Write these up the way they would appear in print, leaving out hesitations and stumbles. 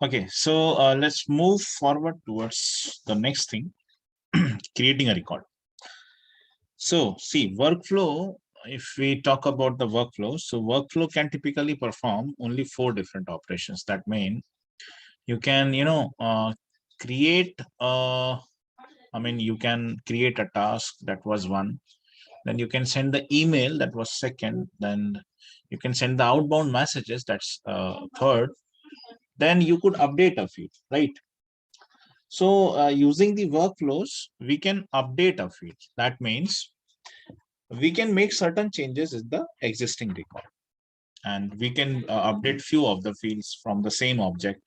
Okay, so let's move forward towards the next thing, creating a record. So see, workflow, if we talk about the workflow, so workflow can typically perform only 4 different operations. That means you can, create you can create a task, that was one. Then you can send the email, that was second. Then you can send the outbound messages, that's third. Then you could update a field, right? So using the workflows, we can update a field. That means we can make certain changes in the existing record, and we can update few of the fields from the same object,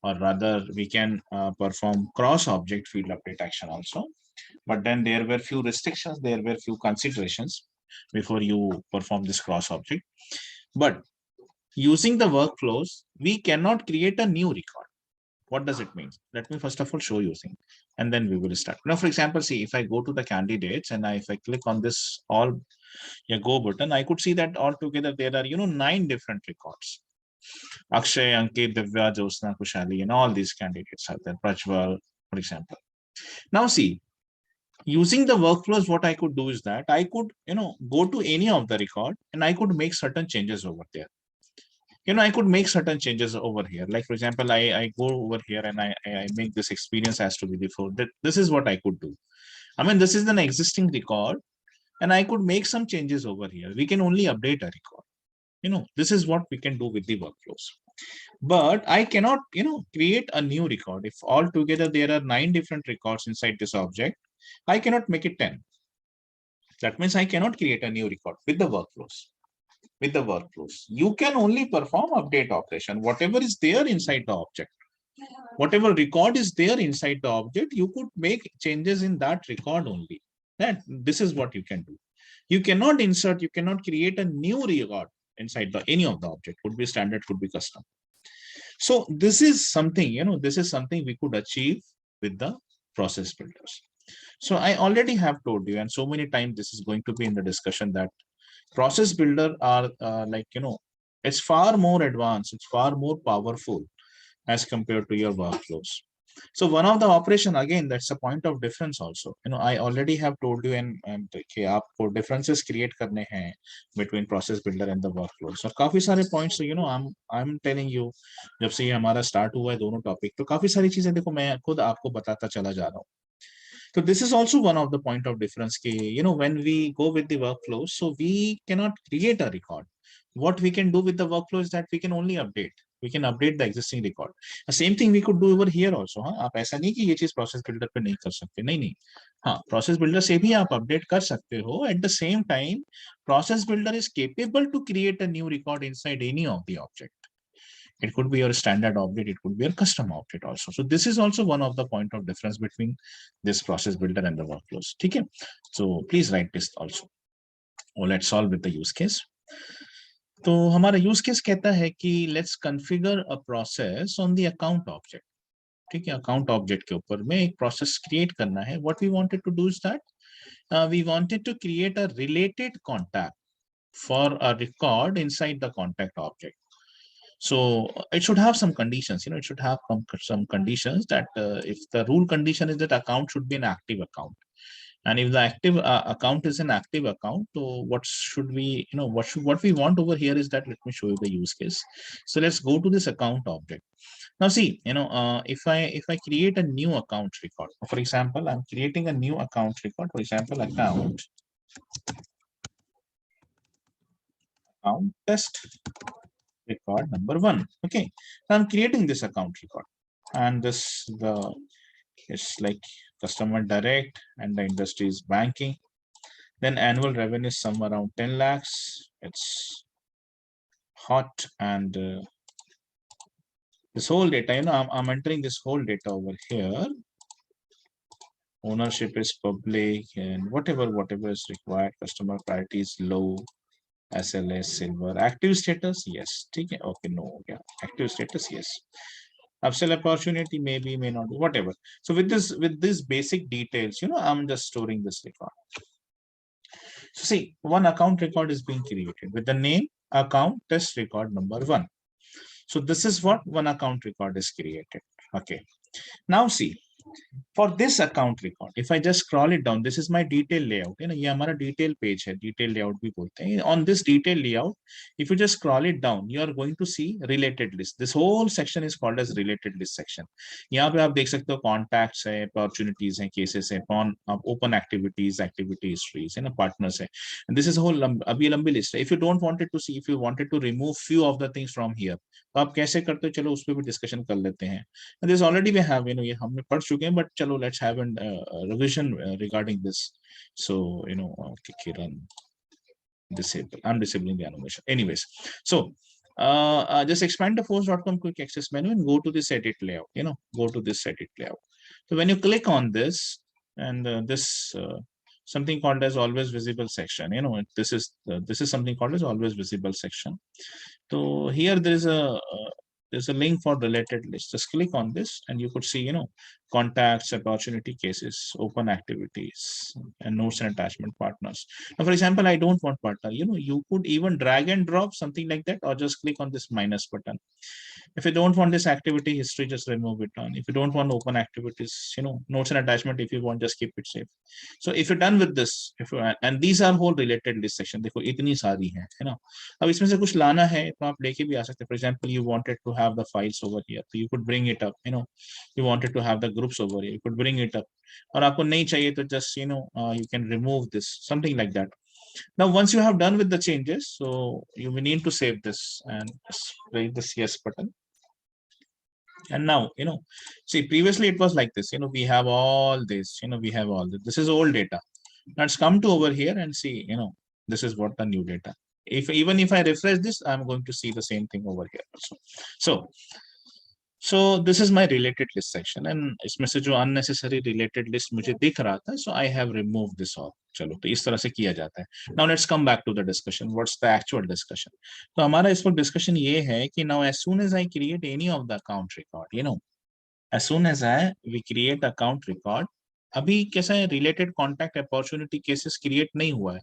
or rather we can perform cross object field update action also. But then there were few restrictions, there were few considerations before you perform this cross object. But using the workflows, we cannot create a new record. What does it mean? Let me first of all show you thing, and then we will start. Now, for example, see, if I go to the candidates and if I click on this all go button, I could see that altogether there are 9 different records. Akshay, Ankit, Divya, Josna, Kushali, and all these candidates are there. Prajwal, for example. Now see, using the workflows, what I could do is that I could go to any of the record and I could make certain changes over there. I could make certain changes over here. Like, for example, I go over here and I make this experience has to be before that. This is what I could do. I mean, this is an existing record and I could make some changes over here. We can only update a record. This is what we can do with the workflows. But I cannot, create a new record. If altogether there are 9 different records inside this object, I cannot make it 10. That means I cannot create a new record with the workflows. With the workflows, you can only perform update operation. Whatever is there inside the object, whatever record is there inside the object, you could make changes in that record only. That this is what you can do. You cannot insert, you cannot create a new record inside the any of the object. Could be standard, could be custom. So this is something, this is something we could achieve with the process builders. So I already have told you, and so many times this is going to be in the discussion, that process builder are it's far more advanced, it's far more powerful as compared to your workflows. So one of the operation, again, that's a point of difference also. I already have told you, and कि आपको differences create करने हैं between process builder and the workflows. और काफी सारे points, I'm telling you, जब से ये हमारा start हुआ है दोनों topic, तो काफी सारी चीजें देखो मैं खुद आपको बताता चला जा रहा हूँ. So this is also one of the point of difference. When we go with the workflow, so we cannot create a record. What we can do with the workflow is that we can only update. We can update the existing record. The same thing we could do over here also. आप ऐसा नहीं कि ये चीज process builder पे नहीं कर सकते. नहीं. हाँ, process builder से भी आप update कर सकते हो. At the same time, process builder is capable to create a new record inside any of the object. It could be your standard object, it could be your custom object also. So this is also one of the point of difference between this process builder and the workflows. Okay, so please write this also. Let's solve with the use case. तो हमारा use case कहता है कि let's configure a process on the account object. ठीक है, account object के ऊपर में एक process create करना है. What we wanted to do is that we wanted to create a related contact for a record inside the contact object. So it should have some conditions, it should have some conditions that if the rule condition is that account should be an active account. And if the active account is an active account, so what should we, what we want over here is that, let me show you the use case. So let's go to this account object. Now see, if I create a new account record, for example, I'm creating a new account record, for example, account test record number 1. Okay, so I'm creating this account record, and it's like customer direct, and the industry is banking. Then annual revenue is somewhere around 10 lakhs. It's hot, and this whole data, I'm entering this whole data over here. Ownership is public, and whatever is required. Customer priority is low. SLS silver. Active status, yes. Okay, no, yeah. Active status, yes. Upsell opportunity, maybe, may not, whatever. So with this basic details, I'm just storing this record. So see, one account record is being created with the name account test record number 1. So this is what one account record is created. Okay. Now see, for this account record, if I just scroll it down, this is my detail layout. You know, ये हमारा detail page है, detail layout भी बोलते हैं. On this detail layout, if you just scroll it down, you are going to see related list. This whole section is called as related list section. यहाँ पे आप देख सकते हो contacts है, opportunities है, cases है, open activities, activity histories, है ना, partners है. And this is a whole अभी लंबी list है. If you don't wanted to see, if you wanted to remove few of the things from here, तो आप कैसे करते हो, चलो उस पर भी डिस्कशन कर लेते हैं. And this already we have, you know, ये हमने पढ़ चुके हैं, but चलो let's have a revision regarding this. So, you know, okay, run disable. I'm disabling the animation. Anyways, so just expand the force.com quick access menu and go to this edit layout. You know, go to this edit layout. So when you click on this and this something called as always visible section, you know, this is something called as always visible section. So here there's a link for related list. Just click on this and you could see, you know, contacts, opportunity cases, open activities, and notes and attachment partners. Now, for example, I don't want partner, you know, you could even drag and drop something like that, or just click on this minus button. If you don't want this activity history, just remove it on. If you don't want open activities, you know, notes and attachment, if you want, just keep it safe. So if you're done with this, and these are whole related list section, देखो इतनी सारी हैं, है ना. अब इसमें से कुछ लाना है तो आप लेके भी आ सकते हैं. For example, you wanted to have the files over here, so you could bring it up. You know, you wanted to have the groups over here, you could bring it up. और आपको नहीं चाहिए तो just, you know, you can remove this, something like that. Now, once you have done with the changes, so you will need to save this and press this yes button. And now, you know, see, previously it was like this, you know, we have all this, you know, we have all this. This is old data. Let's come to over here and see, you know, this is what the new data. Even if I refresh this, I'm going to see the same thing over here also. So this is my related list section, and इसमें से जो unnecessary related list मुझे दिख रहा था, so I have removed this all. चलो, तो इस तरह से किया जाता है. Now let's come back to the discussion. What's the actual discussion? तो हमारा इस वक्त discussion ये है कि now as soon as I create any of the account record, you know, as soon as we create account record, अभी कैसा है, related contact opportunity cases create नहीं हुआ है.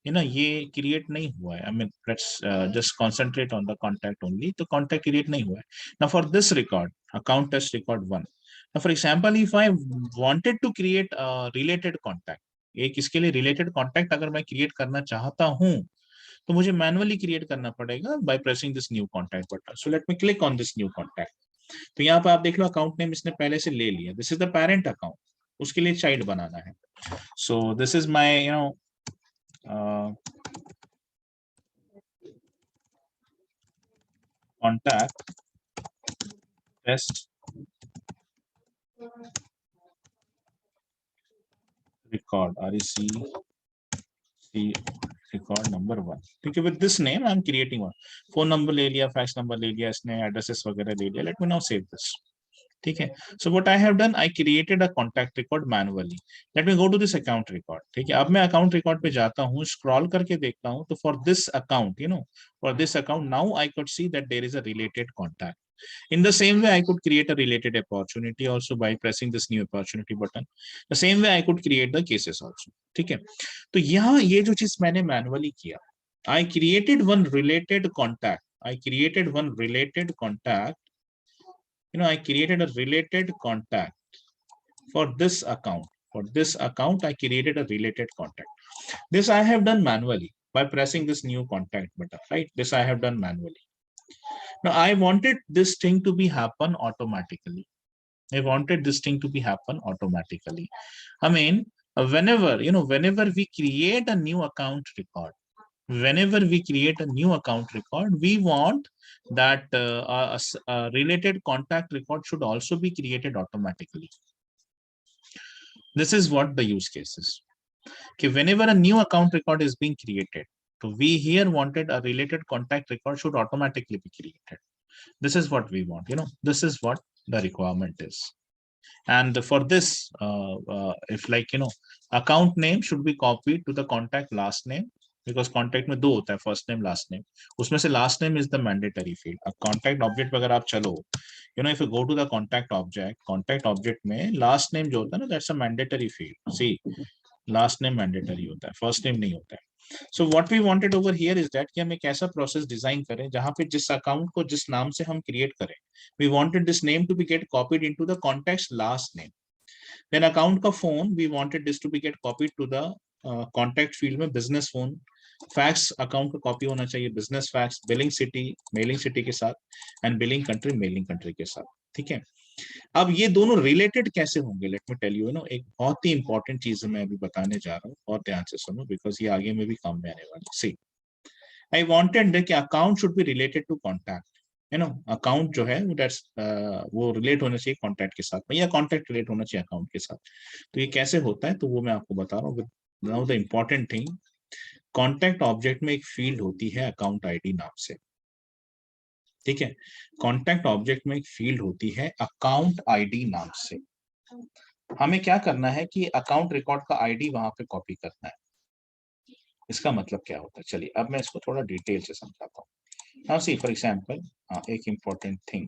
You know, ये create नहीं हुआ है. I mean, let's just concentrate on the contact only. तो contact create नहीं हुआ है. Now for this record, account test record 1. Now for example, if I wanted to create a related contact, एक इसके लिए related contact अगर मैं create करना चाहता हूँ, तो मुझे manually create करना पड़ेगा by pressing this new contact button. So let me click on this new contact. तो यहाँ पे आप देख लो account name इसने पहले से ले लिया. This is the parent account. उसके लिए child बनाना है. So this is my, you know, contact test record REC record number 1. ठीक है, with this name I'm creating one. Phone number ले लिया, fax number ले लिया, इसने addresses वगैरह ले लिया. Let me now save this. ठीक है. So what I have done, I created a contact record manually. Let me go to this account record. ठीक है. अब मैं account record पे जाता हूँ, scroll करके देखता हूँ, तो for this account, you know, for this account, now I could see that there is a related contact. In the same way, I could create a related opportunity also by pressing this new opportunity button. The same way I could create the cases also. ठीक है. तो यहाँ ये जो चीज मैंने manually किया, I created one related contact. I created one related contact. You know, I created a related contact for this account. For this account, I created a related contact. This I have done manually by pressing this new contact button, right? This I have done manually. Now I wanted this thing to be happen automatically. I wanted this thing to be happen automatically. I mean, whenever, you know, whenever we create a new account record, whenever we create a new account record, we want that a related contact record should also be created automatically. This is what the use case is. Okay, whenever a new account record is being created, so we here wanted a related contact record should automatically be created. This is what we want, you know, this is what the requirement is. And for this, if like, you know, account name should be copied to the contact last name, because contact में दो होता है, first name last name. उसमें से last name is the mandatory field. A contact object पे अगर आप चलो, you know, if you go to the contact object में last name जो होता है ना, that's a mandatory field. See, last name mandatory होता है, first name नहीं होता है. So what we wanted over here is that कि हम एक ऐसा प्रोसेस डिजाइन करें जहां पे जिस अकाउंट को जिस नाम से हम क्रिएट करें, we wanted this name to be get copied into the contacts last name. Then account का phone, we wanted this to be get copied to the contact field में बिजनेस फोन। फैक्स अकाउंट का copy होना चाहिए business fax, billing city mailing city के साथ, and billing country mailing country के साथ। ठीक है, अब ये दोनों रिलेटेड कैसे होंगे, let me tell you know, एक बहुत ही इंपॉर्टेंट चीज मैं अभी बताने जा रहा हूँ, और ध्यान से सुनो बिकॉज ये आगे में भी काम में आने वाला। सी, आई वांटेड कि account should be related to contact, है ना, अकाउंट जो है वो रिलेट होना चाहिए कॉन्टैक्ट के साथ में, या कॉन्टैक्ट रिलेट होना चाहिए अकाउंट के साथ। तो ये कैसे होता है, तो वो मैं आपको बता रहा हूँ। Now the important thing, contact object में एक फील्ड होती है अकाउंट आईडी नाम से। ठीक है, कॉन्टैक्ट ऑब्जेक्ट में एक फील्ड होती है अकाउंट आईडी नाम से। हमें क्या करना है कि अकाउंट रिकॉर्ड का आईडी वहां पे कॉपी करना है। इसका मतलब क्या होता है, चलिए अब मैं इसको थोड़ा डिटेल से समझाता हूँ। नाउ सी फॉर एग्जांपल, एक इंपॉर्टेंट थिंग,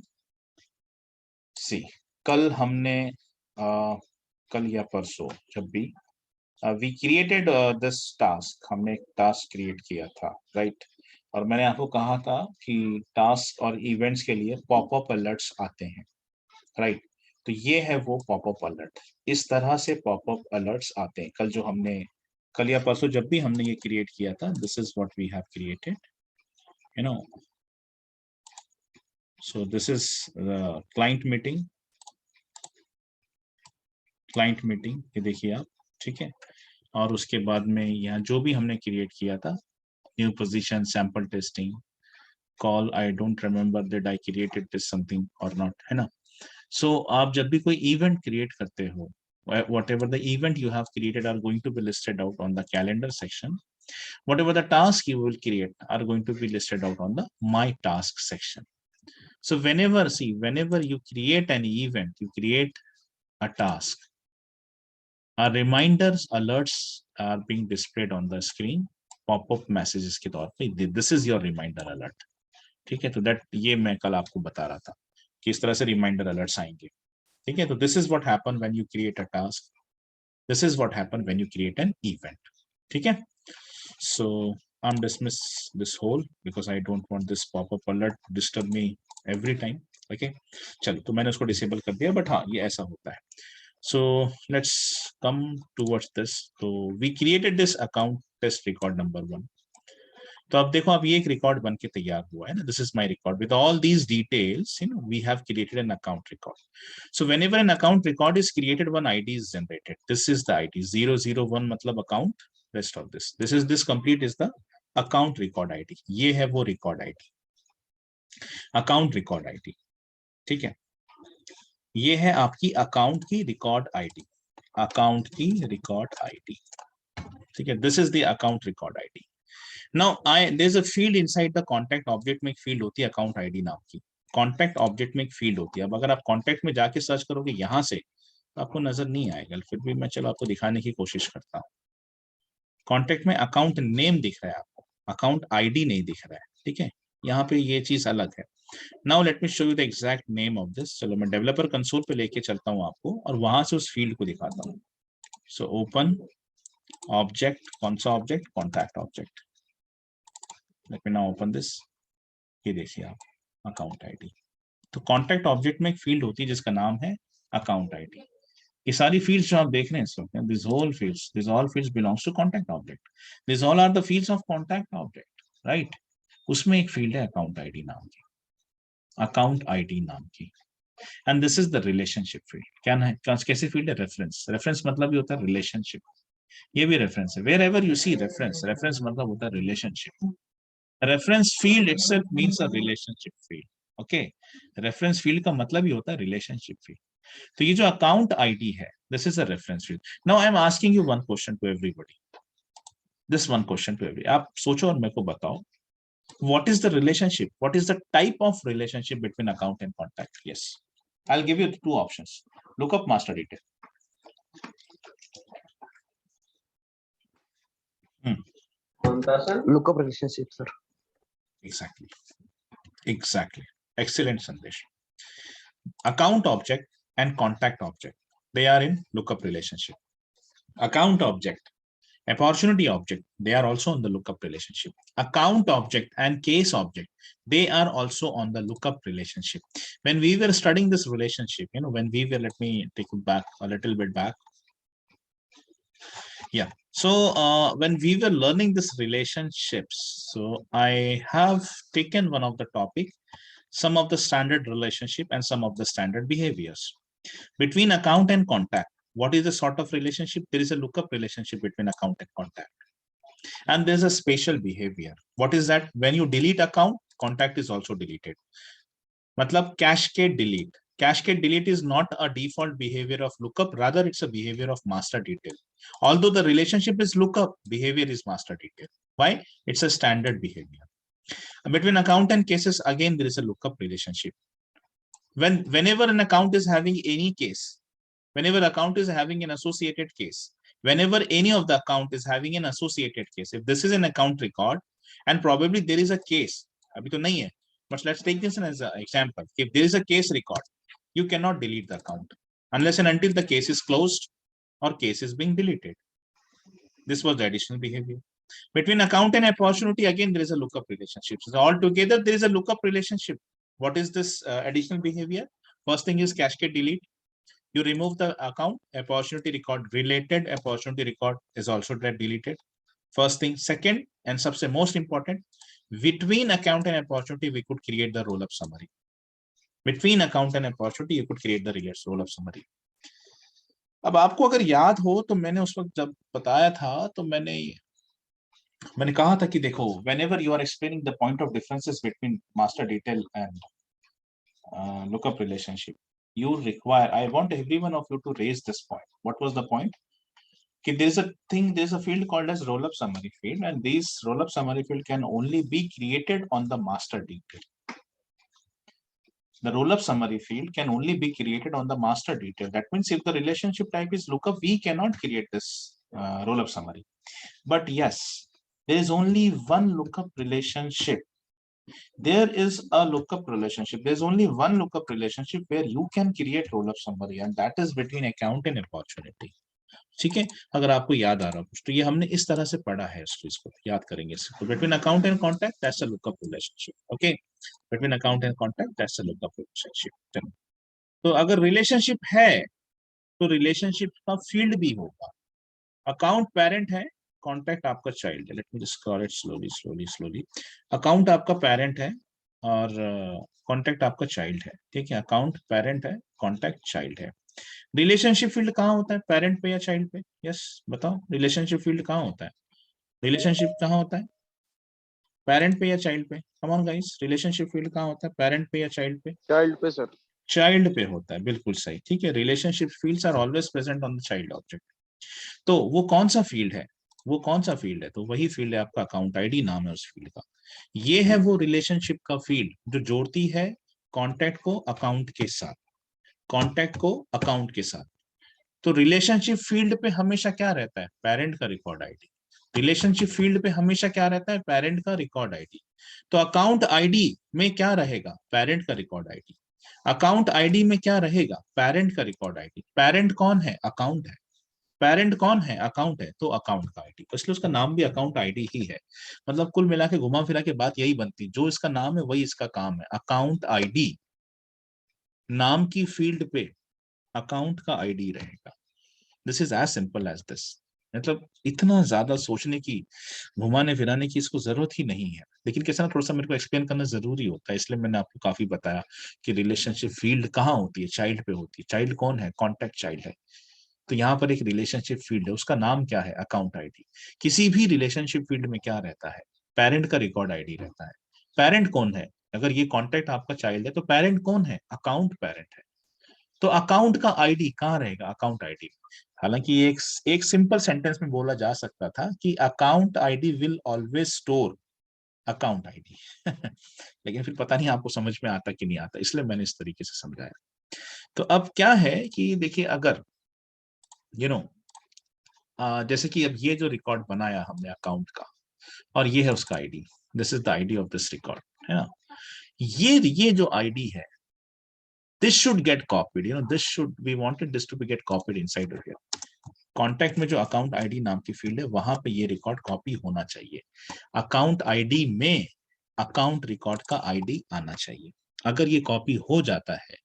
सी कल हमने कल या परसों जब भी वी क्रिएटेड दिस टास्क, हमने एक टास्क क्रिएट किया था, राइट। और मैंने आपको कहा था कि टास्क और इवेंट्स के लिए पॉपअप अलर्ट्स आते हैं, राइट। तो ये है वो पॉपअप अलर्ट, इस तरह से पॉपअप अलर्ट्स आते हैं। कल या परसों जब भी हमने ये क्रिएट किया था, this is what we have created, you know. So this is client meeting, ये देखिए आप, ठीक है। और उसके बाद में यहाँ जो भी हमने क्रिएट किया था, new position, sample testing, call, I don't remember that I created this something और नॉट, है ना। सो आप जब भी कोई इवेंट क्रिएट करते हो, whatever the event you have created are going to be listed out on the calendar section. Whatever the task you will create are going to be listed out on the my task section. So whenever you create an event, you create a task, our reminders alerts are being displayed on the screen, pop-up messages के तौर पे, this is your reminder alert। ठीक है, तो that ये मैं कल आपको बता रहा था कि इस तरह से रिमाइंडर अलर्ट्स आएंगे। ठीक है, तो this is what happen when you create a task, this is what happen when you create an event. ठीक है, so I am dismiss this whole because I don't want this popup alert disturb me every time. Okay, चलो, तो मैंने उसको disable कर दिया, but हाँ ये ऐसा होता है। So let's come towards this. तो we created this account test record number 1। तो अब देखो, अब ये एक रिकॉर्ड बन के तैयार हुआ है ना, this is my record with all these details, you know, we have created an account record. So whenever an account record is created, one ID is generated, this is the ID 001 मतलब account, rest of this complete is the account record ID. ये है वो record ID, account record ID. ठीक है, ये है आपकी account की रिकॉर्ड आईडी, अकाउंट की रिकॉर्ड आईडी। ठीक है, this is the account record ID. Now, there's a field inside the contact object में एक फील्ड होती है अकाउंट आईडी नाम की। कॉन्टैक्ट ऑब्जेक्ट में एक फील्ड होती है। अब अगर आप कॉन्टैक्ट में जाके सर्च करोगे यहाँ से, तो आपको नजर नहीं आएगा, फिर भी मैं चलो आपको दिखाने की कोशिश करता हूँ। कॉन्टैक्ट में अकाउंट नेम दिख रहा है आपको, अकाउंट आईडी नहीं दिख रहा है। ठीक है, यहाँ पे ये चीज अलग है। Now let me show you the exact name of this. चलो मैं डेवलपर कंसोल पे लेके चलता हूँ आपको, और वहां से उस फील्ड को दिखाता हूँ। सो ओपन ऑब्जेक्ट, कौन सा object, contact object. Late me now open this. ये देखिए आप, अकाउंट आईडी। तो कॉन्टैक्ट ऑब्जेक्ट में एक फील्ड होती है जिसका नाम है अकाउंट आईडी। ये सारी फील्ड्स जो आप देख रहे हैं इस वक्त, this all fields belongs to contact object. This all are the fields of contact object, right. उसमें एक फील्ड है अकाउंट आईडी नाम की, अकाउंट आईडी नाम की। And this is the relationship field. क्या है, कैसी फील्ड है, रेफरेंस। रेफरेंस मतलब ये होता है रिलेशनशिप, ये भी रेफरेंस है। Wherever you see reference, reference मतलब होता है relationship. Reference field itself means a relationship field. Okay, reference field का मतलब ही होता है रिलेशनशिप फील्ड। तो ये जो अकाउंट आईडी है, this is a reference field. Now I am asking you one question to everybody, this one question to every, आप सोचो और मेरे को बताओ, what is the relationship, what is the type of relationship between account and contact? Yes, I'll give you two options. Look up master detail. Lookup relationship, sir. Exactly, excellent Sandesh. Account object and contact object, they are in lookup relationship. Account object Opportunity object, they are also on the lookup relationship. Account object and case object, they are also on the lookup relationship. When we were studying this relationship, when we were, let me take it back a little bit back. Yeah. So when we were learning this relationships, so I have taken one of the topic, some of the standard relationship and some of the standard behaviors. Between account and contact, what is the sort of relationship? There is a lookup relationship between account and contact. And there's a spatial behavior. What is that? When you delete account, contact is also deleted. Matlab cascade delete. Cascade delete is not a default behavior of lookup, rather it's a behavior of master detail. Although the relationship is lookup, behavior is master detail. Why? It's a standard behavior. Between account and cases, again, there is a lookup relationship. Whenever an account is having any case, whenever account is having an associated case, whenever any of the account is having an associated case, if this is an account record and probably there is a case, abhi to nahi hai, but let's take this as an example. If there is a case record, you cannot delete the account unless and until the case is closed or case is being deleted. This was the additional behavior. Between account and opportunity, again, there is a lookup relationship. So altogether, there is a lookup relationship. What is this additional behavior? First thing is cascade delete. You remove the account, opportunity record related, opportunity record is also deleted. First thing. Second, and सबसे most important, between account and opportunity, we could create the roll-up summary. Between account and opportunity, you could create the roll-up summary. अब आपको अगर याद हो तो मैंने उस वक्त जब बताया था तो मैंने कहा था कि देखो, whenever you are explaining the point of differences between master detail and lookup relationship, you require, I want every one of you to raise this point. What was the point? Okay, there's a field called as roll-up summary field, and this roll-up summary field can only be created on the master detail. The roll-up summary field can only be created on the master detail. That means if the relationship type is lookup, we cannot create this roll-up summary. But yes, there is only one lookup relationship. There is a lookup relationship. There's only one lookup relationship where you can create roll-up summary, and that is between account and opportunity. ठीक है, अगर आपको याद आ रहा कुछ तो ये हमने इस तरह से पढ़ा है, इस चीज को याद करेंगे इसको. Between account and contact, that's a lookup relationship. Okay, between account and contact, that's a lookup relationship. तो अगर रिलेशनशिप है तो रिलेशनशिप का फील्ड भी होगा. अकाउंट पेरेंट है, कॉन्टैक्ट आपका चाइल्ड है. Let me just call it slowly. Account आपका पेरेंट है और कॉन्टैक्ट आपका चाइल्ड है. ठीक है, अकाउंट पेरेंट है, कॉन्टैक्ट चाइल्ड है. रिलेशनशिप फील्ड कहाँ होता है? पेरेंट पे या चाइल्ड पे? यस, बताओ, रिलेशनशिप फील्ड कहाँ होता है? रिलेशनशिप कहाँ होता है? पेरेंट पे या चाइल्ड पे? Come on guys, relationship field कहाँ होता है? पेरेंट पे या चाइल्ड पे? चाइल्ड पे सर. चाइल्ड पे होता है, बिल्कुल सही. ठीक है, relationship fields are always present on the child object. तो वो कौन सा फील्ड है? वो कौन सा फील्ड है? तो वही फील्ड है आपका अकाउंट आईडी, नाम है उस फील्ड का. ये है वो रिलेशनशिप का फील्ड जो जोड़ती है कॉन्टैक्ट को अकाउंट के साथ, कॉन्टैक्ट को अकाउंट के साथ. तो रिलेशनशिप फील्ड पे हमेशा क्या रहता है? पेरेंट का रिकॉर्ड आईडी. रिलेशनशिप फील्ड पे हमेशा क्या रहता है? पेरेंट का रिकॉर्ड आईडी. तो अकाउंट आईडी में क्या रहेगा? पेरेंट का रिकॉर्ड आईडी. अकाउंट आईडी में क्या रहेगा? पेरेंट का रिकॉर्ड आईडी. पेरेंट कौन है? अकाउंट है. पेरेंट कौन है? अकाउंट है. तो अकाउंट का आईडी, इसलिए उसका नाम भी अकाउंट आईडी ही है. मतलब कुल मिला के घुमा फिरा के बात यही बनती, जो इसका नाम है वही इसका काम है. अकाउंट आईडी, नाम की फील्ड पे अकाउंट का आईडी रहेगा. This is as simple as this. मतलब इतना ज्यादा सोचने की, घुमाने फिराने की इसको जरूरत ही नहीं है. लेकिन कैसा ना, थोड़ा सा मेरे को एक्सप्लेन करना जरूरी होता है, इसलिए मैंने आपको काफी बताया कि रिलेशनशिप फील्ड कहाँ होती है? चाइल्ड पे होती है. चाइल्ड कौन है? कॉन्टैक्ट चाइल्ड है. तो यहाँ पर एक रिलेशनशिप फील्ड है, उसका नाम क्या है? Account ID. किसी भी रिलेशनशिप फील्ड में क्या रहता है? पेरेंट का रिकॉर्ड आईडी रहता है. पेरेंट कौन है? अगर ये कॉन्टैक्ट आपका चाइल्ड है तो पेरेंट कौन है? अकाउंट पेरेंट है. तो अकाउंट का आईडी कहाँ रहेगा? Account ID. हालांकि एक सिंपल सेंटेंस में बोला जा सकता था कि account ID will always store account ID. लेकिन फिर पता नहीं आपको समझ में आता कि नहीं आता, इसलिए मैंने इस तरीके से समझाया. तो अब क्या है कि देखिए, अगर जैसे कि अब ये जो रिकॉर्ड बनाया हमने अकाउंट का और ये है उसका ID, this is the ID of this record, है ना. ये जो आईडी है, this should get copied, this should, we wanted this to be get copied inside of here. Contact में जो अकाउंट आईडी नाम की फील्ड है वहां पे ये रिकॉर्ड कॉपी होना चाहिए। अकाउंट आईडी में अकाउंट रिकॉर्ड का आईडी आना चाहिए। अगर ये कॉपी हो जाता है,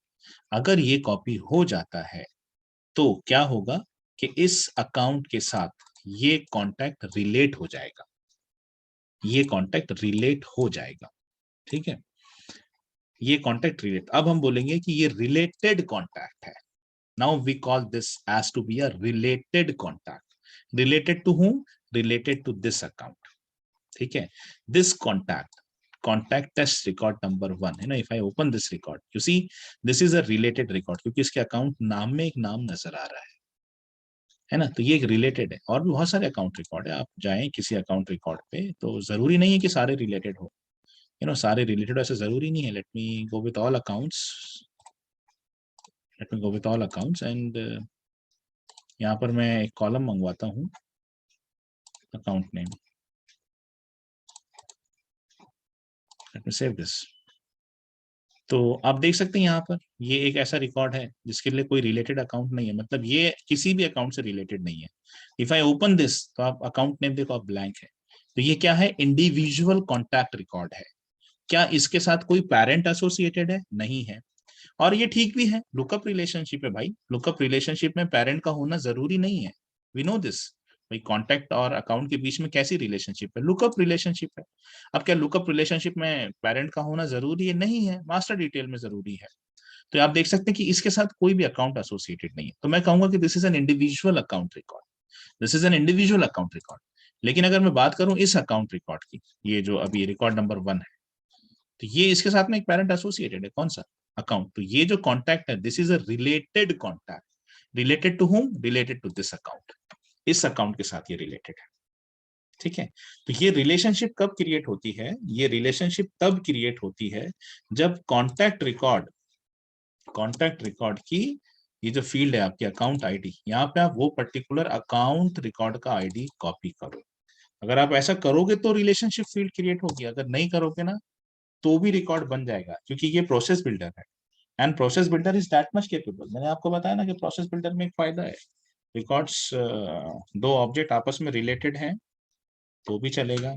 अगर ये कॉपी हो जाता है तो क्या होगा कि इस अकाउंट के साथ ये कॉन्टैक्ट रिलेट हो जाएगा, ये कॉन्टैक्ट रिलेट हो जाएगा। ठीक है, ये कॉन्टैक्ट रिलेट, अब हम बोलेंगे कि ये रिलेटेड कॉन्टैक्ट है। Now we call this as to be a related contact. Related to whom? Related to this account. ठीक है, this contact, contact test record number 1, if I open this record, you see this is a related record क्योंकि इसके account नाम में एक नाम नजर आ रहा है ना, तो ये एक रिलेटेड है। और भी बहुत सारे अकाउंट रिकॉर्ड है, आप जाएं किसी अकाउंट रिकॉर्ड पे तो जरूरी नहीं है कि सारे रिलेटेड हो, सारे रिलेटेड ऐसे जरूरी नहीं है। Let me go with all accounts, late me go with all accounts and यहाँ पर मैं एक कॉलम मंगवाता हूँ, account name, late me save this. तो आप देख सकते हैं यहाँ पर ये एक ऐसा रिकॉर्ड है जिसके लिए कोई रिलेटेड अकाउंट नहीं है, मतलब ये किसी भी अकाउंट से रिलेटेड नहीं है। इफ आई ओपन दिस तो आप अकाउंट नेम देखो, आप ब्लैंक है। तो ये क्या है? इंडिविजुअल कॉन्टैक्ट रिकॉर्ड है। क्या इसके साथ कोई पेरेंट एसोसिएटेड है? नहीं है। और ये ठीक भी है, लुकअप रिलेशनशिप है भाई। लुकअप रिलेशनशिप में पेरेंट का होना जरूरी नहीं है, वी नो दिस। भाई कॉन्टैक्ट और अकाउंट के बीच में कैसी रिलेशनशिप है? लुकअप रिलेशनशिप है। अब क्या लुकअप रिलेशनशिप में पेरेंट का होना जरूरी है? नहीं है, मास्टर डिटेल में जरूरी है। तो आप देख सकते हैं कि इसके साथ कोई भी अकाउंट एसोसिएटेड नहीं है, तो मैं कहूंगा कि this is an individual account record, this is an individual account record. लेकिन अगर मैं बात करूं इस अकाउंट रिकॉर्ड की, ये जो अभी रिकॉर्ड नंबर 1 है, तो ये इसके साथ में एक पेरेंट एसोसिएटेड है, कौन सा? अकाउंट। तो ये जो कॉन्टैक्ट है, this is a related contact. Related to whom? Related to this account. इस अकाउंट के साथ ये रिलेटेड है। ठीक है, तो ये रिलेशनशिप कब क्रिएट होती है? ये रिलेशनशिप तब क्रिएट होती है जब कॉन्टैक्ट रिकॉर्ड की ये जो फील्ड है आपकी अकाउंट आईडी, यहाँ पे आप वो पर्टिकुलर अकाउंट रिकॉर्ड का आईडी कॉपी करो। अगर आप ऐसा करोगे तो रिलेशनशिप फील्ड क्रिएट होगी, अगर नहीं करोगे ना तो भी रिकॉर्ड बन जाएगा, क्योंकि ये प्रोसेस बिल्डर है and process builder is that much capable. मैंने आपको बताया ना कि प्रोसेस बिल्डर में एक फायदा है, रिकॉर्ड्स दो ऑब्जेक्ट आपस में रिलेटेड हैं तो भी चलेगा,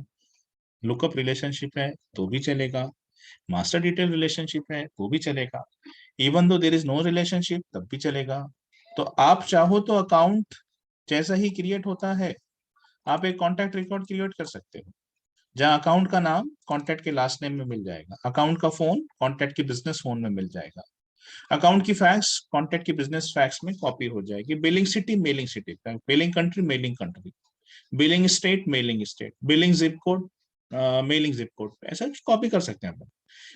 लुकअप रिलेशनशिप है तो भी चलेगा, मास्टर डिटेल रिलेशनशिप है तो भी चलेगा, even though there is no relationship तब भी चलेगा। तो आप चाहो तो अकाउंट जैसा ही क्रिएट होता है, आप एक कॉन्टैक्ट रिकॉर्ड क्रिएट कर सकते हो जहां अकाउंट का नाम कॉन्टैक्ट के लास्ट नेम में मिल जाएगा, अकाउंट का फोन कॉन्टैक्ट के बिजनेस फोन में मिल जाएगा, अकाउंट की फैक्स कॉन्टैक्ट की बिजनेस फैक्स में कॉपी हो जाएगी, billing city mailing city, billing country mailing country, billing state mailing state, billing zip code mailing zip code, ऐसा कॉपी कर सकते हैं अपन।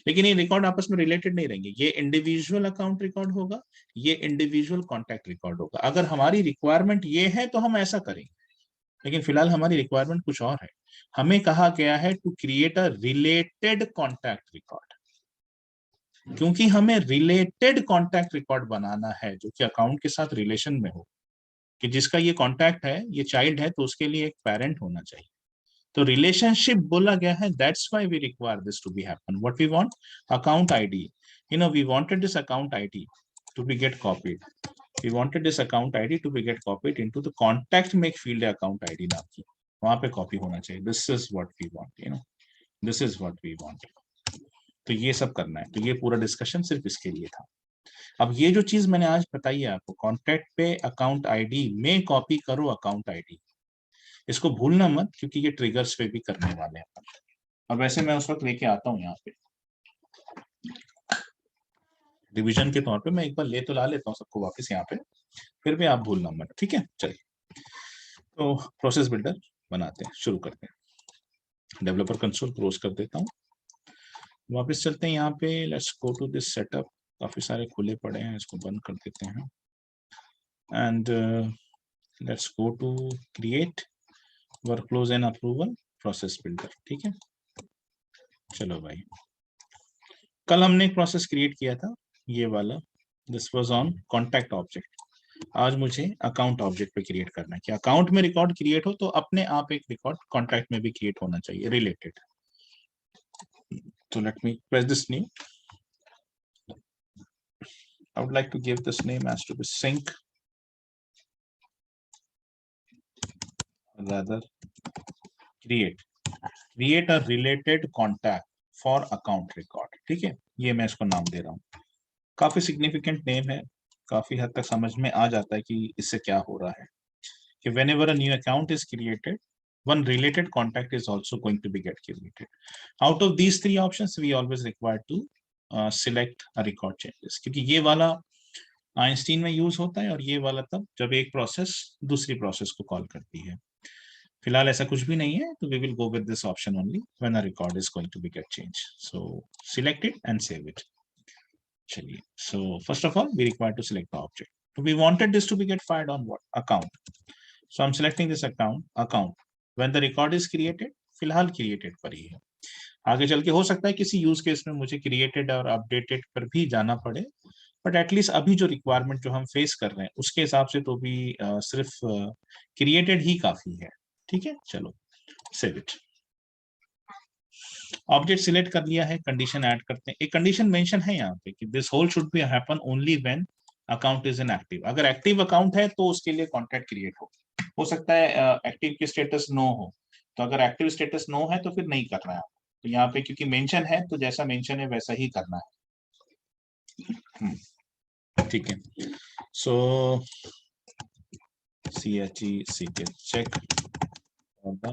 लेकिन ये रिकॉर्ड आपस में रिलेटेड नहीं रहेंगे, ये इंडिविजुअल अकाउंट रिकॉर्ड होगा, ये इंडिविजुअल कॉन्टैक्ट रिकॉर्ड होगा। अगर हमारी रिक्वायरमेंट ये है तो हम ऐसा करेंगे, लेकिन फिलहाल हमारी रिक्वायरमेंट कुछ और है। हमें कहा गया है to create a related contact record, क्योंकि हमें रिलेटेड कॉन्टैक्ट रिकॉर्ड बनाना है जो कि अकाउंट के साथ रिलेशन में हो, कि जिसका ये कॉन्टैक्ट है, ये चाइल्ड है, तो उसके लिए एक पेरेंट होना चाहिए। तो रिलेशनशिप बोला गया है, that's why we require this to be happen. What we want? Account ID, we wanted this account ID to be get copied, we wanted this account ID to be get copied into the contact में एक field है account ID नाम की, वहां पे copy होना चाहिए। this is what we want, this is what we want। तो ये सब करना है, तो ये पूरा डिस्कशन सिर्फ इसके लिए था। अब ये जो चीज मैंने आज बताई है आपको, कॉन्टैक्ट पे अकाउंट आईडी में कॉपी करो अकाउंट आईडी, इसको भूलना मत, क्योंकि ये ट्रिगर्स पे भी करने वाले हैं। और वैसे मैं उस वक्त लेके आता हूँ यहाँ पे रिवीजन के तौर पे, मैं एक बार ले तो ला लेता हूँ सबको वापस यहाँ पे, फिर भी आप भूलना मत, ठीक है? चलिए, तो प्रोसेस बिल्डर बनाते हैं, शुरू करते हैं। डेवलपर कंसोल क्लोज कर देता हूँ, वापस चलते हैं यहाँ पे। Let's go to this setup, काफी सारे खुले पड़े हैं, इसको बंद कर देते हैं and let's go to create workflows and approval process builder. ठीक है, चलो भाई, कल हमने एक प्रोसेस क्रिएट किया था ये वाला, this was on contact object. आज मुझे अकाउंट ऑब्जेक्ट पे क्रिएट करना है कि अकाउंट में रिकॉर्ड क्रिएट हो तो अपने आप एक रिकॉर्ड कॉन्टैक्ट में भी क्रिएट होना चाहिए रिलेटेड। तो let me press this new, I would like to give this name as to be sync rather create a related contact for account record. ठीक है, ये मैं इसको नाम दे रहा हूँ। काफी सिग्निफिकेंट नेम है, काफी हद तक समझ में आ जाता है कि इससे क्या हो रहा है कि whenever a new account is created, one related contact is also going to be get created. Out of these three options, we always require to select a record changes, क्योंकि ये वाला आइंस्टीन में यूज होता है और ये वाला तब जब एक प्रोसेस दूसरी प्रोसेस को कॉल करती है। फिलहाल ऐसा कुछ भी नहीं है, तो we will go with this option only when a record is going to be get change. So select it and save it. चलिए, so first of all we require to select the object. तो we wanted this to be get fired on what account. So I am selecting this account when the record is created. फिलहाल created पर ही है, आगे चल के हो सकता है किसी यूज केस में मुझे क्रिएटेड और अपडेटेड पर भी जाना पड़े, बट एटलीस्ट अभी जो रिक्वायरमेंट जो हम फेस कर रहे हैं उसके हिसाब से तो भी सिर्फ क्रिएटेड ही काफी है। ठीक है, चलो सेव इट। ऑब्जेक्ट सिलेक्ट कर लिया है, कंडीशन ऐड करते हैं। एक कंडीशन मेंशन है यहाँ पे कि this whole should be happen only when account is in active. अगर एक्टिव अकाउंट है तो उसके लिए कॉन्टैक्ट क्रिएट हो सकता है एक्टिव की स्टेटस नो हो, तो अगर एक्टिव स्टेटस नो है तो फिर नहीं करना है। तो यहाँ पे क्योंकि मेंशन है तो जैसा मेंशन है वैसा ही करना है। ठीक है, सो CHECK check for the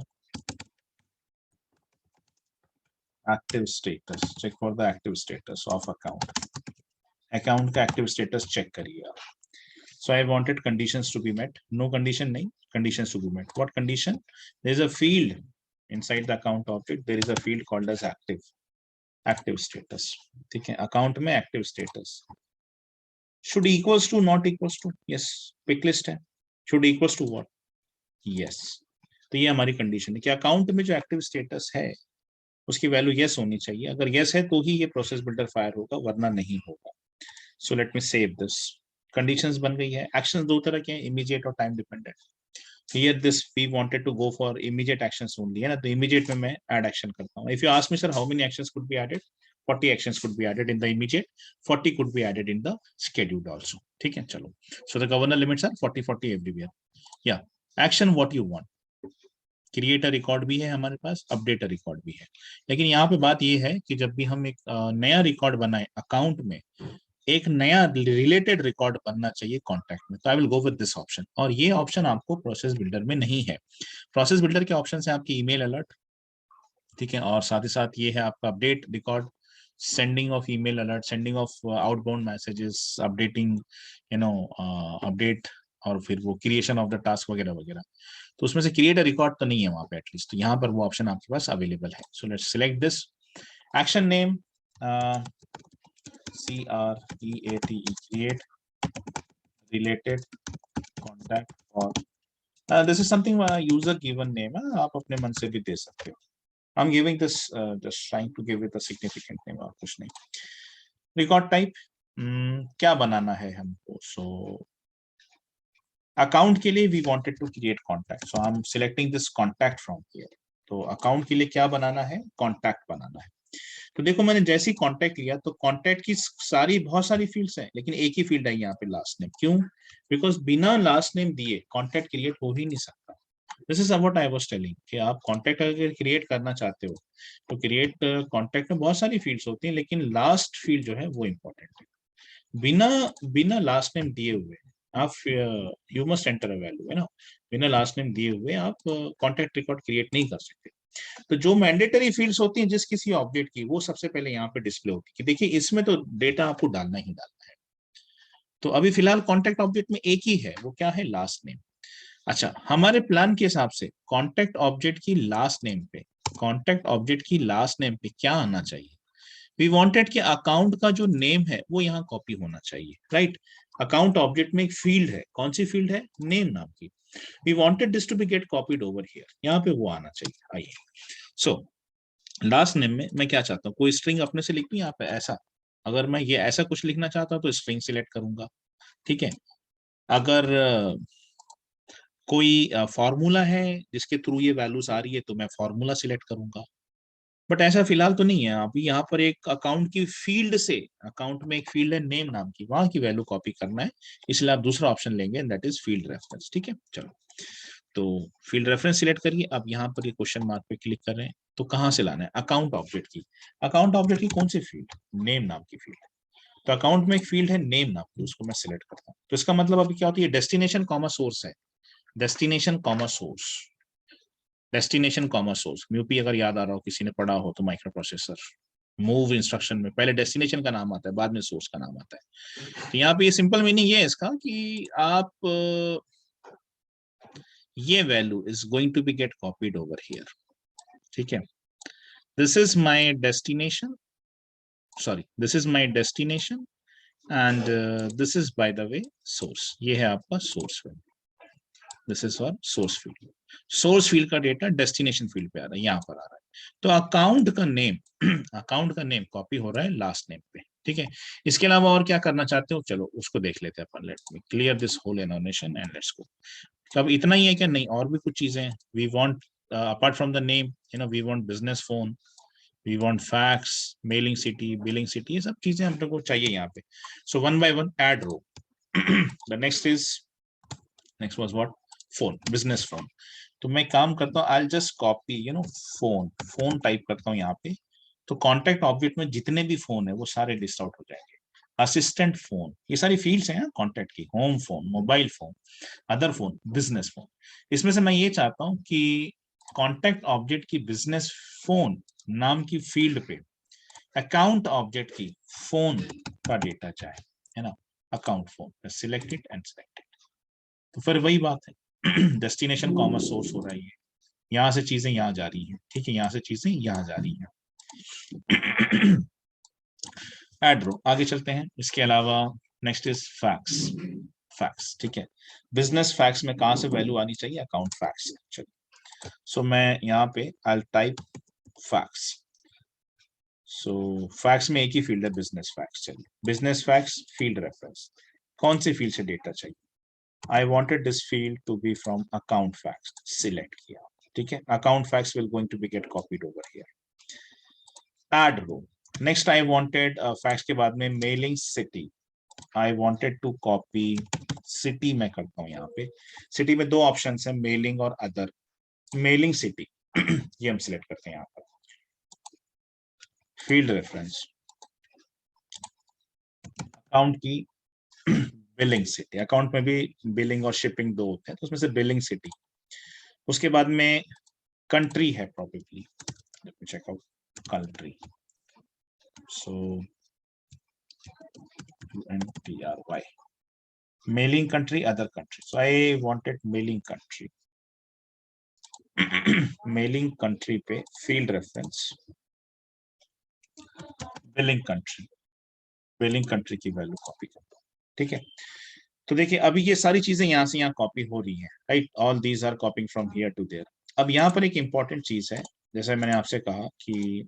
active status, check for the active status of account का active status check करिए आप। So I wanted conditions to be met. No condition नहीं, conditions to be met. What condition? There is a field inside the account object. There is a field called as active status. ठीक है, account में active status should equals to not equals to, yes, pick list है, should equals to what, yes। तो ये हमारी condition है कि account में जो एक्टिव स्टेटस है उसकी वैल्यू यस होनी चाहिए। अगर यस है तो ही ये प्रोसेस बिल्डर फायर होगा, वरना नहीं होगा। सो let me save this. Conditions बन गई है। एक्शंस दो तरह के हैं, इमीडिएट और time dependent. Here this we wanted to go for immediate actions only, है ना, तो इमीडिएट में मैं ऐड एक्शन करता हूं। If you ask me sir how many actions could be added, 40 actions could be added in the immediate, 40 could be added in the scheduled also। ठीक है, चलो, so the governor limits are 40 everywhere। yeah, action what you want। Create a record भी है हमारे पास, update a record भी है। लेकिन यहाँ पे बात ये है कि जब भी हम एक नया रिकॉर्ड बनाए अकाउंट में, एक नया रिलेटेड रिकॉर्ड बनना चाहिए कॉन्टैक्ट में, तो I will go with this option. और ये ऑप्शन आपको प्रोसेस बिल्डर में नहीं है। प्रोसेस बिल्डर के ऑप्शन है आपकी ईमेल अलर्ट, ठीक है, और साथ ही साथ ये है आपका update record, sending of email alert, sending of outbound messages, updating, update, और फिर वो क्रिएशन ऑफ द टास्क वगैरह वगैरह। तो उसमें से क्रिएट अ रिकॉर्ड तो नहीं है वहां पे एटलीस्ट, तो यहाँ पर वो ऑप्शन आपके पास अवेलेबल है। So let's select this. Action name CREATE, create related contact, और this is something user given name है, आप अपने मन से भी दे सकते हो। I am giving this, just trying to give it a significant name, और कुछ नहीं। रिकॉर्ड टाइप क्या बनाना है हमको, सो अकाउंट के लिए we wanted to create contact, so I am selecting this contact from here. तो अकाउंट के लिए क्या बनाना है, कॉन्टैक्ट बनाना है। तो देखो मैंने जैसे ही कॉन्टैक्ट लिया तो कॉन्टैक्ट की बहुत सारी फील्ड्स हैं, लेकिन एक ही फील्ड है यहाँ पे लास्ट नेम। क्यों? बिकॉज बिना लास्ट नेम दिए कॉन्टैक्ट क्रिएट हो ही नहीं सकता। This is what I was telling कि आप कॉन्टैक्ट अगर क्रिएट करना चाहते हो तो क्रिएट कॉन्टैक्ट में बहुत सारी फील्ड्स होती हैं, लेकिन लास्ट फील्ड जो है वो इंपॉर्टेंट है। बिना बिना लास्ट नेम दिए हुए आप you must enter a value, है ना, बिना लास्ट नेम दिए हुए आप कॉन्टैक्ट रिकॉर्ड क्रिएट नहीं कर सकते। तो जो मैंडेटरी फील्ड्स होती हैं जिस किसी ऑब्जेक्ट की, वो सबसे पहले यहाँ पे डिस्प्ले होती है कि देखिए इसमें तो डेटा आपको डालना ही डालना है। तो अभी फिलहाल कॉन्टैक्ट ऑब्जेक्ट में एक ही है, वो क्या है, लास्ट नेम। अच्छा, हमारे प्लान के हिसाब से कॉन्टैक्ट ऑब्जेक्ट की लास्ट नेम पे, कॉन्टैक्ट ऑब्जेक्ट की लास्ट नेम पे क्या आना चाहिए, वी वांटेड कि अकाउंट का जो नेम है वो यहाँ कॉपी होना चाहिए, राइट। अकाउंट ऑब्जेक्ट में एक फील्ड है, कौन सी फील्ड है, नेम नाम की। We wanted this to be get copied over here, यहाँ पे वो आना चाहिए। आइए, सो लास्ट नेम में मैं क्या चाहता हूँ, कोई स्ट्रिंग अपने से लिखनी यहाँ पे ऐसा। अगर मैं ये ऐसा कुछ लिखना चाहता हूँ तो स्ट्रिंग सिलेक्ट करूंगा, ठीक है। अगर कोई फॉर्मूला है जिसके थ्रू ये वैल्यूज आ रही है तो मैं फॉर्मूला सिलेक्ट करूंगा, बट ऐसा फिलहाल तो नहीं है। अभी यहाँ पर एक अकाउंट की फील्ड से, अकाउंट में एक फील्ड है नेम नाम की, वहां की वैल्यू कॉपी करना है, इसलिए आप दूसरा ऑप्शन लेंगे, दैट इज फील्ड रेफरेंस। ठीक है, चलो तो फील्ड रेफरेंस सिलेक्ट करिए। अब यहाँ पर ये क्वेश्चन मार्क पे क्लिक कर रहे हैं, तो कहाँ से लाना है? अकाउंट ऑब्जेक्ट की। अकाउंट ऑब्जेक्ट की कौन सी फील्ड? नेम नाम की फील्ड। तो अकाउंट में एक फील्ड है नेम नाम की, उसको मैं सिलेक्ट करता हूँ। तो इसका मतलब अभी क्या होती है? डेस्टिनेशन कॉमा सोर्स है, destination comma source, destination comma source. म्यूपी अगर याद आ रहा हो, किसी ने पढ़ा हो तो माइक्रो प्रोसेसर, मूव इंस्ट्रक्शन में पहले डेस्टिनेशन का नाम आता है, बाद में सोर्स का नाम आता है। तो यहाँ पे ये सिंपल मीनिंग ये है इसका कि आप ये value is going to be get copied over here, ठीक है। This is my destination, sorry this is my destination and this is by the way source. ये है आपका source field, this is for source field. Source field का data destination field पे आ रहा है, यहाँ पर आ रहा है। तो अकाउंट का नेम अकाउंट का नेम कॉपी हो रहा है लास्ट नेम पे, ठीक है। इसके अलावा और क्या करना चाहते हो, चलो उसको देख लेते हैं अपन। Let me clear this whole annotation and let's go. तो अब इतना ही है क्या? नहीं, और भी कुछ चीजें हैं। We want apart from the name, you know, we want business phone, we want fax, mailing city, billing city, ये सब चीजें हम लोग को चाहिए यहाँ पे। So one by one add row. The next was what? Phone, business phone. तो मैं काम करता हूँ, I just copy, you know, phone, phone type करता हूँ यहाँ पे। तो कॉन्टेक्ट ऑब्जेक्ट में जितने भी फोन है वो सारे लिस्ट आउट हो जाएंगे। असिस्टेंट फोन, ये सारी फील्ड्स हैं कॉन्टेक्ट की। Home phone, mobile phone, other phone, business phone. इसमें से मैं ये चाहता हूं कि कॉन्टेक्ट ऑब्जेक्ट की बिजनेस फोन नाम की फील्ड पे अकाउंट ऑब्जेक्ट की फोन का डेटा चाहे, है ना। Account phone, selected and selected. तो फिर वही बात है, डेस्टिनेशन कॉमर्स सोर्स हो रहा है, यहाँ से चीजें यहाँ जा रही हैं, ठीक है, यहाँ से चीजें यहाँ जा रही हैं। एड रो, आगे चलते हैं। इसके अलावा नेक्स्ट इज फैक्स, फैक्स, ठीक है। बिजनेस फैक्स में कहां से वैल्यू आनी चाहिए? Account fax. चलिए, सो मैं यहाँ पे I type fax. So fax में एक ही फील्ड है, बिजनेस फैक्स। चलिए, बिजनेस फैक्स फील्ड रेफरेंस, कौन सी फील्ड से डेटा चाहिए? I wanted this field to be from account fax, select किया, ठीक है। Account fax will going to be get copied over here. Add row, next I wanted fax के बाद में mailing city, I wanted to copy city. मैं करता हूं यहाँ पे, सिटी में दो ऑप्शन है, मेलिंग और अदर। मेलिंग सिटी ये हम सिलेक्ट करते हैं यहाँ पर। फील्ड रेफरेंस, अकाउंट की बिलिंग सिटी। अकाउंट में भी बिलिंग और शिपिंग दो होते हैं, तो उसमें से बिलिंग सिटी। उसके बाद में कंट्री है probably, check out country. So UNTRY, mailing country, other country. So I wanted mailing country. mailing country पे field reference, billing country, billing country की वैल्यू कॉपी करता हूँ, ठीक है। तो देखिए अभी ये सारी चीजें यहाँ से यहाँ कॉपी हो रही हैं, right. All these are copying from here to there. अब यहाँ पर एक इंपॉर्टेंट चीज है, जैसे मैंने आपसे कहा कि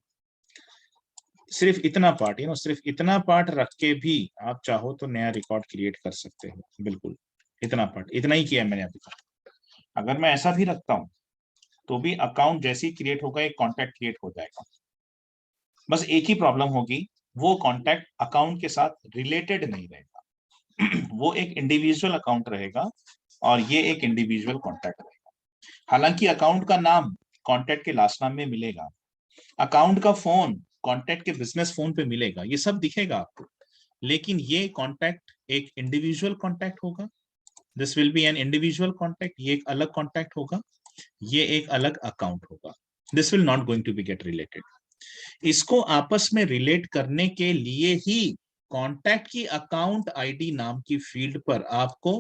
सिर्फ इतना पार्ट, यू नो, सिर्फ इतना पार्ट रख के भी आप चाहो तो नया रिकॉर्ड क्रिएट कर सकते हो। बिल्कुल इतना पार्ट, इतना ही किया मैंने अभी तक। अगर मैं ऐसा भी रखता हूं तो भी अकाउंट जैसे ही क्रिएट होगा एक कॉन्टैक्ट क्रिएट हो जाएगा। बस एक ही प्रॉब्लम होगी, वो कॉन्टैक्ट अकाउंट के साथ रिलेटेड नहीं रहेगा। वो एक इंडिविजुअल अकाउंट रहेगा और ये एक इंडिविजुअल कॉन्टैक्ट रहेगा। हालांकि अकाउंट का नाम कॉन्टैक्ट के लास्ट नाम में मिलेगा, अकाउंट का फोन कॉन्टैक्ट के बिजनेस फोन पे मिलेगा, ये सब दिखेगा आपको, लेकिन ये कॉन्टैक्ट एक इंडिविजुअल कॉन्टैक्ट होगा। This will be an individual contact, ये एक अलग कॉन्टैक्ट होगा, ये एक अलग अकाउंट होगा। This will not going to be get related. इसको आपस में रिलेट करने के लिए ही कॉन्टैक्ट की अकाउंट आईडी नाम की फील्ड पर आपको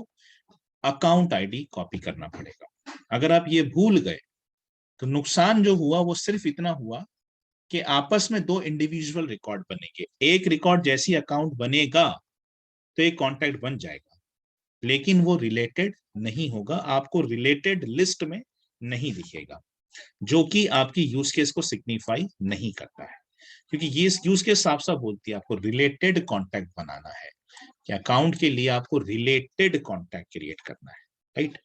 अकाउंट आईडी कॉपी करना पड़ेगा। अगर आप ये भूल गए तो नुकसान जो हुआ वो सिर्फ इतना हुआ कि आपस में दो इंडिविजुअल रिकॉर्ड बनेंगे। एक रिकॉर्ड जैसी अकाउंट बनेगा तो एक कॉन्टैक्ट बन जाएगा, लेकिन वो रिलेटेड नहीं होगा, आपको रिलेटेड लिस्ट में नहीं दिखेगा, जो कि आपकी यूज केस को सिग्निफाई नहीं करता है। क्योंकि ये यूज केस साफ साफ बोलती है आपको रिलेटेड कॉन्टैक्ट बनाना है, कि अकाउंट के लिए आपको रिलेटेड कॉन्टैक्ट क्रिएट करना है, राइट।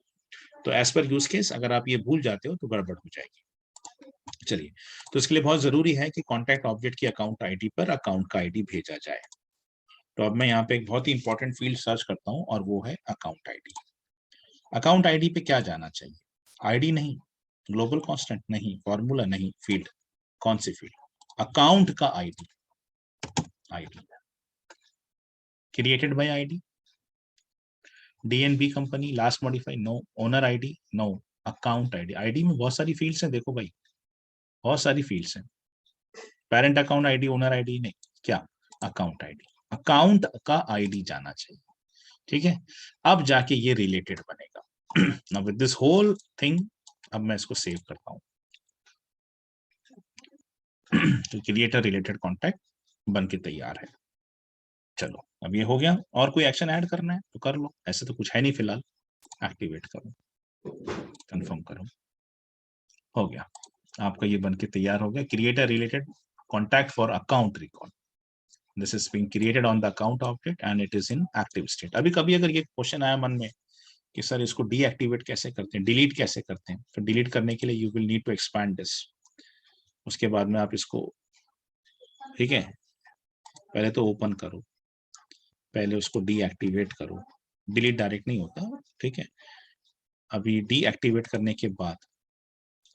तो एज पर यूज केस अगर आप ये भूल जाते हो तो गड़बड़ हो जाएगी। चलिए, तो इसके लिए बहुत जरूरी है कि कॉन्टैक्ट ऑब्जेक्ट की अकाउंट आईडी पर अकाउंट का आईडी भेजा जाए। तो अब मैं यहाँ पे एक बहुत ही इंपॉर्टेंट फील्ड सर्च करता हूँ और वो है अकाउंट आईडी। अकाउंट आईडी पे क्या जाना चाहिए? आईडी नहीं, ग्लोबल कांस्टेंट नहीं, फॉर्मूला नहीं, फील्ड, कौन सी फील्ड? अकाउंट का ID, ID created by ID, DNB company, last modify, no, owner ID, no, account ID. ID में बहुत सारी फील्ड्स हैं, देखो भाई बहुत सारी फील्ड्स हैं। Parent account ID, owner ID नहीं, क्या? Account ID. अकाउंट का आईडी जाना चाहिए, ठीक है। अब जाके ये रिलेटेड बनेगा। Now with this whole thing अब मैं इसको सेव करता हूं। तो क्रिएट अ रिलेटेड कॉन्टैक्ट बन के तैयार है। चलो अब ये हो गया, और कोई एक्शन ऐड करना है तो कर लो, ऐसे तो कुछ है नहीं फिलहाल। एक्टिवेट करो, कंफर्म करो, हो गया आपका, ये बन के तैयार हो गया। Create a related contact for account record, this is being created on the account object and it is in active state. अभी कभी अगर ये क्वेश्चन आया मन में कि सर इसको डीएक्टिवेट कैसे करते हैं, डिलीट कैसे करते हैं, तो डिलीट करने के लिए you will need to expand this. उसके बाद में आप इसको, ठीक है, पहले तो ओपन करो, पहले उसको डीएक्टिवेट करो, डिलीट डायरेक्ट नहीं होता, ठीक है। अभी डीएक्टिवेट करने के बाद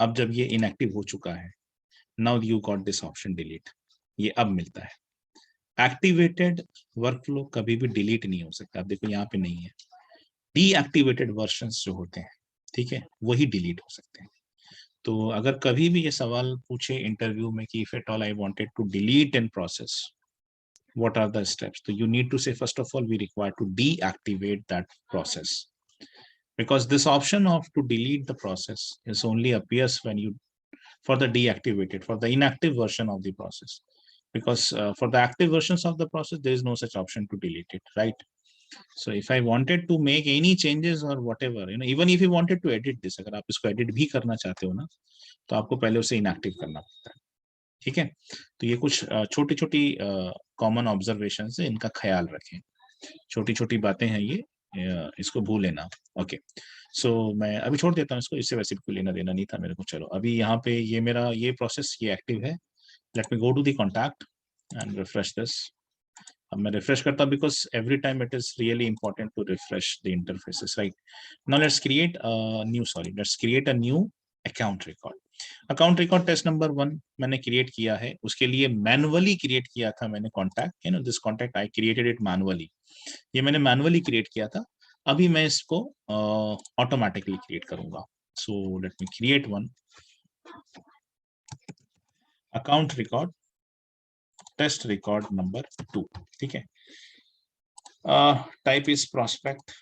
अब जब ये इनएक्टिव हो चुका है, now you got this option delete, ये अब मिलता है। एक्टिवेटेड वर्कफ्लो कभी भी डिलीट नहीं हो सकता। आप देखो यहाँ पे नहीं है, डीएक्टिवेटेड वर्जन्स जो होते हैं, ठीक है, वही डिलीट हो सकते हैं। तो अगर कभी भी ये सवाल पूछे इंटरव्यू में कि if at all I wanted to delete in process, what are the steps? So you need to say, first of all, we require to deactivate that process, because this option of to delete the process is only appears when you, for the deactivated, for the inactive version of the process, because for the active versions of the process there is no such option to delete it, right? So if I wanted to make any changes or whatever, even if you wanted to edit this, अगर आप इसको edit भी करना चाहते हो ना, तो आपको पहले उसे inactive करना पड़ता है, ठीक है। तो ये कुछ छोटी छोटी कॉमन ऑब्जर्वेशन है, इनका ख्याल रखें, छोटी छोटी बातें हैं ये, इसको भूले ना। ओके, सो मैं अभी छोड़ देता हूँ इसको, इससे वैसे भी कोई लेना देना नहीं था मेरे को। चलो अभी यहाँ पे ये मेरा ये प्रोसेस ये एक्टिव है। Let me go to the contact and refresh this. अब मैं रिफ्रेश करता हूँ because every time it is really important to refresh the interfaces, right. Now let's create let's create a new account record. Account record test number 1 मैंने create किया है, उसके लिए manually create किया था मैंने contact, this contact I created it manually, ये मैंने मैनुअली क्रिएट किया था। अभी मैं इसको ऑटोमेटिकली क्रिएट करूंगा। So let me create one account record test record number 2, ठीक है। Type is prospect,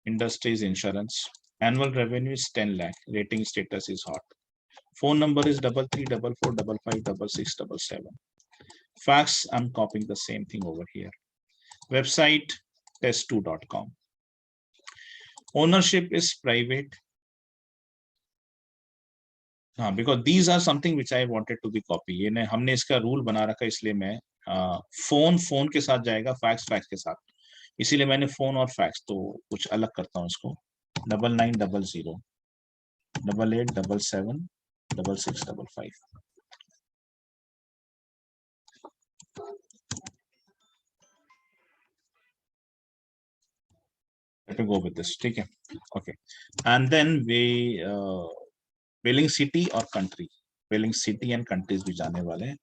industry is insurance, annual revenue is 10 lakh, rating status is hot, phone number is 3344555677. Fax, I'm copying the same thing over here. Website test2.com. Ownership is private. हाँ, because these are something which I wanted to be copy. ये ने हमने इसका rule बना रखा, इसलिए मैं phone के साथ जाएगा, फैक्स के साथ, इसीलिए मैंने फोन और फैक्स तो कुछ अलग करता हूँ इसको। 9900 8877 6655। Let me go with this, ठीक है, okay. And then we billing city और country, billing city and countries भी जाने वाले हैं।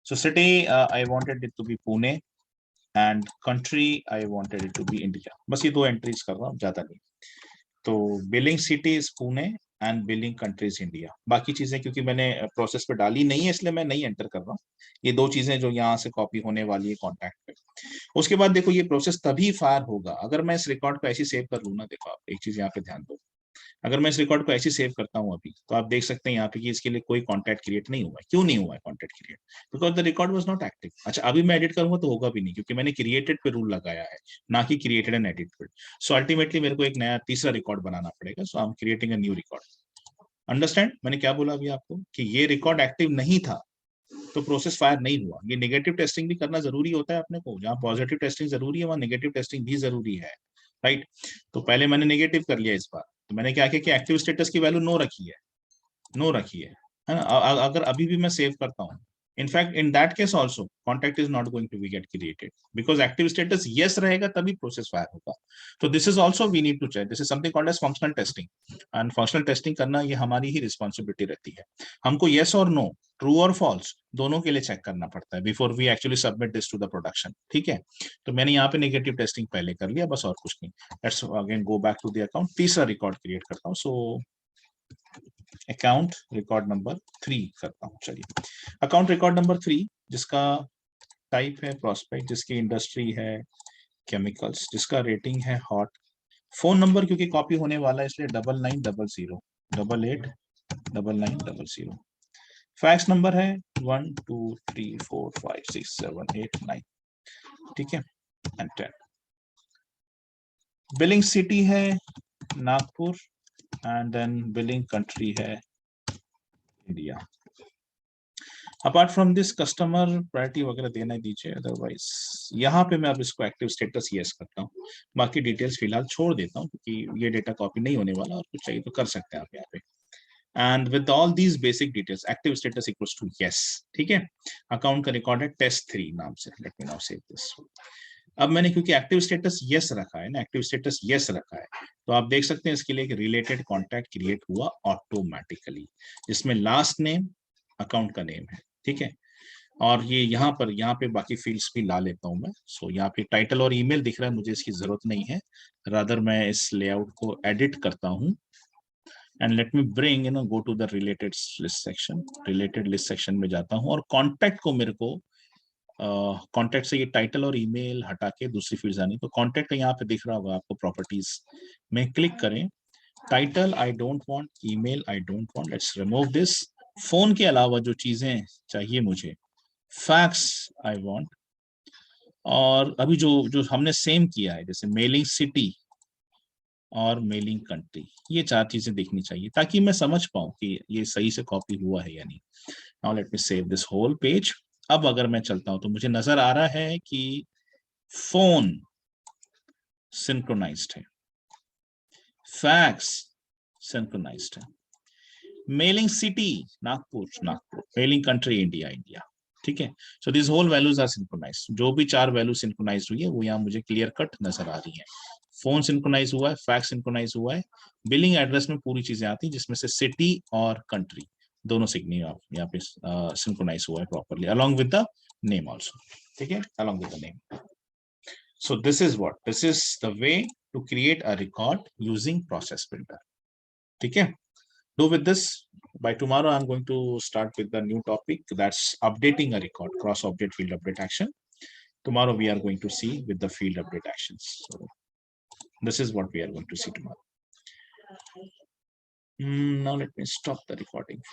So city I wanted it to be Pune and country I wanted it to be India। बस ये 2 entries कर रहा हूँ, ज्यादा नहीं। तो billing city is Pune and billing countries India. बाकी चीजें क्योंकि मैंने प्रोसेस पे डाली नहीं है इसलिए मैं नहीं एंटर कर रहा हूँ। ये 2 चीजें जो यहाँ से कॉपी होने वाली है कॉन्टैक्ट पे। उसके बाद देखो ये प्रोसेस तभी फायर होगा अगर मैं इस रिकॉर्ड को ऐसी सेव कर लूँ ना। देखो आप एक चीज यहाँ पे ध्यान दो, अगर मैं इस रिकॉर्ड को ऐसी सेव करता हूँ अभी, तो आप देख सकते हैं यहाँ पे कि इसके लिए कोई कॉन्टैक्ट क्रिएट नहीं हुआ है। क्यों नहीं हुआ है contact create? Because the record was not active. अच्छा अभी मैं एडिट करूंगा तो होगा भी नहीं, क्योंकि मैंने क्रिएटेड पे रूल लगाया है, ना कि created and edited. So ultimately मेरे को एक नया तीसरा रिकॉर्ड बनाना पड़ेगा। So I am creating a new record. Understand मैंने क्या बोला अभी आपको कि ये रिकॉर्ड एक्टिव नहीं था तो प्रोसेस फायर नहीं हुआ। ये नेगेटिव टेस्टिंग भी करना जरूरी होता है अपने को, जहाँ पॉजिटिव टेस्टिंग जरूरी है वहाँ नेगेटिव टेस्टिंग भी जरूरी है, राइट। तो पहले मैंने नेगेटिव कर लिया इस बार, तो मैंने क्या किया कि एक्टिव स्टेटस की वैल्यू नो रखी है, नो रखी है ना। अगर अभी भी मैं सेव करता हूँ In fact, in that case also, contact is not going to be get created because active status yes रहेगा तभी process fire होगा. So this is also we need to check. This is something called as functional testing, and functional testing करना ये हमारी ही responsibility रहती है. हमको yes or no, true or false दोनों के लिए चेक करना पड़ता है before we actually submit this to the production. ठीक है? तो मैंने यहाँ पे negative testing पहले कर लिया, बस और कुछ नहीं. Let's again go back to the account. तीसरा record create करता हूँ. So अकाउंट रिकॉर्ड नंबर 3 करता हूं. चलिए, अकाउंट रिकॉर्ड नंबर 3 जिसका टाइप है प्रोस्पेक्ट, जिसकी इंडस्ट्री है केमिकल्स, जिसका रेटिंग है हॉट, फोन नंबर क्योंकि कॉपी होने वाला है इसलिए 9900 फैक्स नंबर है 123456789. ठीक है, एंड 10. बिलिंग सिटी है Nagpur, and then billing country है India. Apart from this customer priority वगैरह देना दीजिए, अदरवाइज यहाँ पे मैं अब इसको एक्टिव स्टेटस यस करता हूँ. बाकी डिटेल्स फिलहाल छोड़ देता हूँ क्योंकि ये डेटा कॉपी नहीं होने वाला, और कुछ चाहिए तो कर सकते हैं आप यहाँ पे. And with all these basic details active status equals to yes. ठीक है, अकाउंट का रिकॉर्ड है test3 नाम से. Let me now save this. अब मैंने क्योंकि एक्टिव स्टेटस यस रखा है ना, एक्टिव स्टेटस यस रखा है, तो आप देख सकते हैं इसके लिए एक रिलेटेड कॉन्टैक्ट क्रिएट हुआ ऑटोमेटिकली, जिसमें लास्ट नेम अकाउंट का नेम है. ठीक है, और ये यहाँ पे बाकी फील्ड्स भी ला लेता हूं मैं. सो यहाँ पे टाइटल और ईमेल दिख रहा है, मुझे इसकी जरूरत नहीं है, रादर मैं इस लेआउट को एडिट करता हूं. And let me bring go to the related list section. Related list section में जाता हूं और कॉन्टैक्ट को मेरे को कॉन्टैक्ट से ये टाइटल और ईमेल हटा के दूसरी फील्ड आनी. तो कॉन्टैक्ट का यहाँ पे दिख रहा होगा आपको, प्रॉपर्टीज में क्लिक करें. Title I don't want, email I don't want, let's remove this. Phone के अलावा जो चीजें चाहिए मुझे, फैक्स आई वांट, और अभी जो जो हमने सेम किया है जैसे मेलिंग सिटी और मेलिंग कंट्री, ये 4 चीजें देखनी चाहिए ताकि मैं समझ पाऊं कि ये सही से कॉपी हुआ है या नहीं. Now let me save this whole page. अब अगर मैं चलता हूं तो मुझे नजर आ रहा है कि फोन सिंक्रोनाइज्ड है, फैक्स सिंक्रोनाइज्ड है, mailing city Nagpur Nagpur, mailing country India India. ठीक है, so this whole values are synchronized. जो भी 4 वैल्यू सिंक्रोनाइज्ड हुई है वो यहाँ मुझे क्लियर कट नजर आ रही है. फोन सिंक्रोनाइज हुआ है, फैक्स सिंक्रोनाइज हुआ है, बिलिंग एड्रेस में पूरी चीजें आती हैं जिसमें से सिटी और कंट्री दोनों सिग्नी यहाँ पे सिंक्रोनाइज हुआ है properly, along with the name also. ठीक है, along with the name. So this is the way to create a record using process builder. ठीक है, do with this. By tomorrow I'm going to start with the new topic, that's updating a record, cross object field update action. Tomorrow we are going to see with the field update actions. So this is what we are going to see tomorrow. Now let me stop the recording.